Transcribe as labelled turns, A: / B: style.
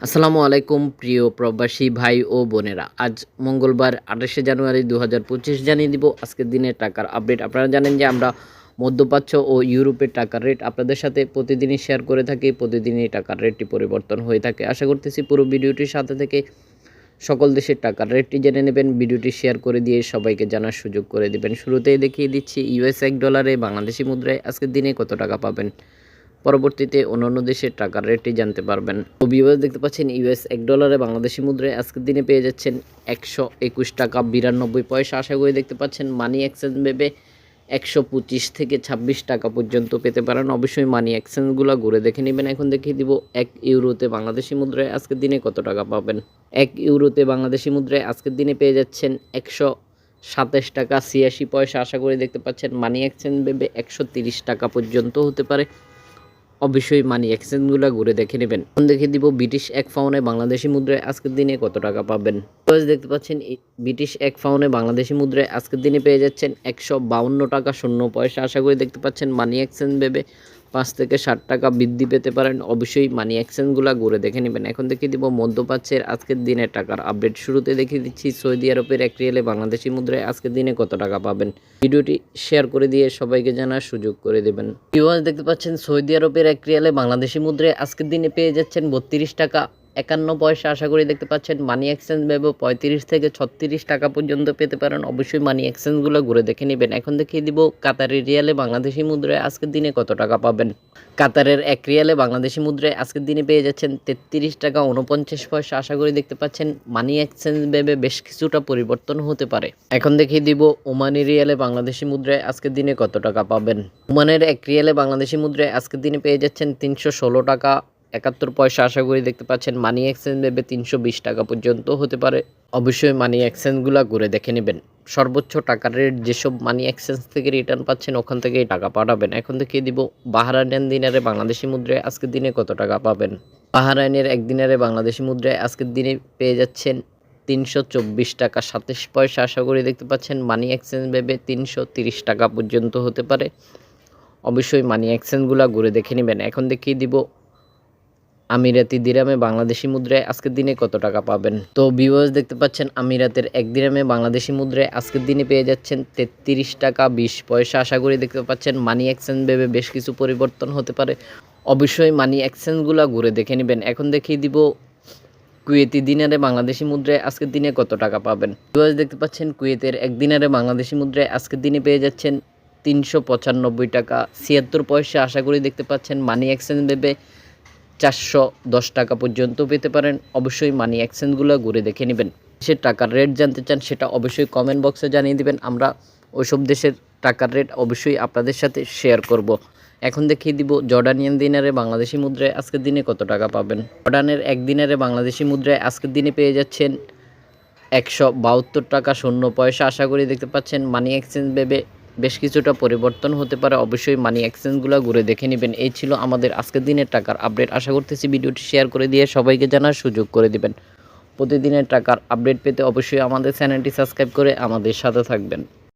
A: আসসালামু আলাইকুম প্রিয় প্রবাসী ভাই ও বোনেরা। আজ মঙ্গলবার ২৮শে জানুয়ারি ২০২৫ জানিয়ে দিব আজকের দিনের টাকার আপডেট। আপনারা জানেন যে আমরা মধ্যপ্রাচ্য ও ইউরোপের টাকার রেট আপনাদের সাথে প্রতিদিনই শেয়ার করে থাকি। প্রতিদিনই টাকার রেটটি পরিবর্তন হয়ে থাকে। আশা করতেছি পুরো ভিডিওটির সাথে থেকে সকল দেশের টাকার রেটটি জেনে নেবেন। ভিডিওটি শেয়ার করে দিয়ে সবাইকে জানার সুযোগ করে দেবেন। শুরুতেই দেখিয়ে দিচ্ছি ইউএস $1 বাংলাদেশি মুদ্রায় আজকের দিনে কত টাকা পাবেন। পরবর্তীতে অন্যান্য দেশের টাকার রেটটি জানতে পারবেন। তো ভিউয়ার্স দেখতে পাচ্ছেন ইউএস $1 বাংলাদেশি মুদ্রায় আজকের দিনে পেয়ে যাচ্ছেন 121 টাকা 92 পয়সা। আশা করি দেখতে পাচ্ছেন মানি এক্সচেঞ্জ ভেবে 125 থেকে 26 টাকা পর্যন্ত পেতে পারেন। অবশ্যই মানি এক্সচেঞ্জগুলো ঘুরে দেখে নেবেন। এখন দেখিয়ে দিব 1 ইউরোতে বাংলাদেশি মুদ্রায় আজকের দিনে কত টাকা পাবেন। 1 ইউরোতে বাংলাদেশি মুদ্রায় আজকের দিনে পেয়ে যাচ্ছেন 127 টাকা 86 পয়সা। আশা করি দেখতে পাচ্ছেন মানি এক্সচেঞ্জ ভেবে 130 টাকা পর্যন্ত হতে পারে। অবশ্যই মানি এক্সচেঞ্জগুলো ঘুরে দেখে নেবেন। এখন দেখে দিব ব্রিটিশ 1 পাউন্ডে বাংলাদেশি মুদ্রায় আজকের দিনে কত টাকা পাবেন। দেখতে পাচ্ছেন ব্রিটিশ 1 পাউন্ডে বাংলাদেশি মুদ্রায় আজকের দিনে পেয়ে যাচ্ছেন 152 টাকা 0 পয়সা। আশা করি দেখতে পাচ্ছেন মানি এক্সচেঞ্জ ভেবে 5 থেকে 60 টাকা বৃদ্ধি পেতে পারেন। অবশ্যই মানি এক্সচেঞ্জগুলো ঘুরে দেখে নেবেন। এখন দেখিয়ে দিব মধ্যপ্রাচ্যের আজকের দিনের টাকার আপডেট। শুরুতে দেখিয়ে দিচ্ছি সৌদি আরবের 1 রিয়ালে বাংলাদেশি মুদ্রায় আজকের দিনে কত টাকা পাবেন। ভিডিওটি শেয়ার করে দিয়ে সবাইকে জানার সুযোগ করে দেবেন। ভিউয়ার্স দেখতে পাচ্ছেন সৌদি আরবের 1 রিয়ালে বাংলাদেশি মুদ্রায় আজকের দিনে পেয়ে যাচ্ছেন 32 টাকা 51 পয়সা। আশা করি দেখতে পাচ্ছেন মানি এক্সচেঞ্জ ভেবে 35 থেকে 36 টাকা পর্যন্ত পেতে পারেন। অবশ্যই মানি এক্সচেঞ্জগুলো ঘুরে দেখে নেবেন। এখন দেখিয়ে দিব কাতারের রিয়ালে বাংলাদেশি মুদ্রায় আজকের দিনে কত টাকা পাবেন। কাতারের 1 রিয়ালে বাংলাদেশি মুদ্রায় আজকের দিনে পেয়ে যাচ্ছেন 33 টাকা 49 পয়সা। আশা করি দেখতে পাচ্ছেন মানি এক্সচেঞ্জ ভেবে বেশ কিছুটা পরিবর্তন হতে পারে। এখন দেখিয়ে দিব ওমানি রিয়ালে বাংলাদেশি মুদ্রায় আজকের দিনে কত টাকা পাবেন। ওমানের 1 রিয়ালে বাংলাদেশি মুদ্রায় আজকের দিনে পেয়ে যাচ্ছেন 316 টাকা 71 পয়সা। আশা করি দেখতে পাচ্ছেন মানি এক্সচেঞ্জ ভেবে 320 টাকা পর্যন্ত হতে পারে। অবশ্যই মানি এক্সচেঞ্জগুলো ঘুরে দেখে নেবেন। সর্বোচ্চ টাকার রেট যেসব মানি এক্সচেঞ্জ থেকে রিটার্ন পাচ্ছেন ওখান থেকেই টাকা পাঠাবেন। এখন দেখিয়ে দিব বাহরাইন দিনারে বাংলাদেশি মুদ্রায় আজকের দিনে কত টাকা পাবেন। বাহরাইনের 1 দিনারে বাংলাদেশি মুদ্রায় আজকের দিনে পেয়ে যাচ্ছেন 324 টাকা 27 পয়সা। আশা করি দেখতে পাচ্ছেন মানি এক্সচেঞ্জ ভেবে 330 টাকা পর্যন্ত হতে পারে। অবশ্যই মানি এক্সচেঞ্জগুলো ঘুরে দেখে নেবেন। এখন দেখিয়ে দিব আমিরাতি দিরামে বাংলাদেশি মুদ্রায় আজকের দিনে কত টাকা পাবেন। তো ভিউয়ার্স দেখতে পাচ্ছেন আমিরাতের 1 দিরামে বাংলাদেশি মুদ্রায় আজকের দিনে পেয়ে যাচ্ছেন 33 টাকা 20 পয়সা। আশা করি দেখতে পাচ্ছেন মানি এক্সচেঞ্জ ভেবে বেশ কিছু পরিবর্তন হতে পারে। অবশ্যই মানি এক্সচেঞ্জগুলো ঘুরে দেখে নেবেন। এখন দেখিয়ে দিব কুয়েতি দিনারে বাংলাদেশি মুদ্রায় আজকের দিনে কত টাকা পাবেন। ভিউয়ার্স দেখতে পাচ্ছেন কুয়েতের 1 দিনারে বাংলাদেশি মুদ্রায় আজকের দিনে পেয়ে যাচ্ছেন 395 টাকা 76 পয়সা। আশা করি দেখতে পাচ্ছেন মানি এক্সচেঞ্জ ভেবে 410 টাকা পর্যন্ত পেতে পারেন। অবশ্যই মানি এক্সচেঞ্জগুলো ঘুরে দেখে নেবেন। সে টাকার রেট জানতে চান সেটা অবশ্যই কমেন্ট বক্সে জানিয়ে দিবেন। আমরা ওইসব দেশের টাকার রেট অবশ্যই আপনাদের সাথে শেয়ার করব। এখন দেখিয়ে দিব জর্ডানিয়ান দিনারে বাংলাদেশি মুদ্রায় আজকের দিনে কত টাকা পাবেন। জর্ডানের 1 দিনারে বাংলাদেশি মুদ্রায় আজকের দিনে পেয়ে যাচ্ছেন 172 টাকা 0 পয়সা। আশা করি দেখতে পাচ্ছেন মানি এক্সচেঞ্জ ভেবে বেশ কিছুটা পরিবর্তন হতে পারে। অবশ্যই মানি এক্সচেঞ্জগুলো ঘুরে দেখে নেবেন। এই ছিল আমাদের আজকের দিনের টাকার আপডেট। আশা করতেছি ভিডিওটি শেয়ার করে দিয়ে সবাইকে জানার সুযোগ করে দিবেন। প্রতিদিনের টাকার আপডেট পেতে অবশ্যই আমাদের চ্যানেলটি সাবস্ক্রাইব করে আমাদের সাথে থাকবেন।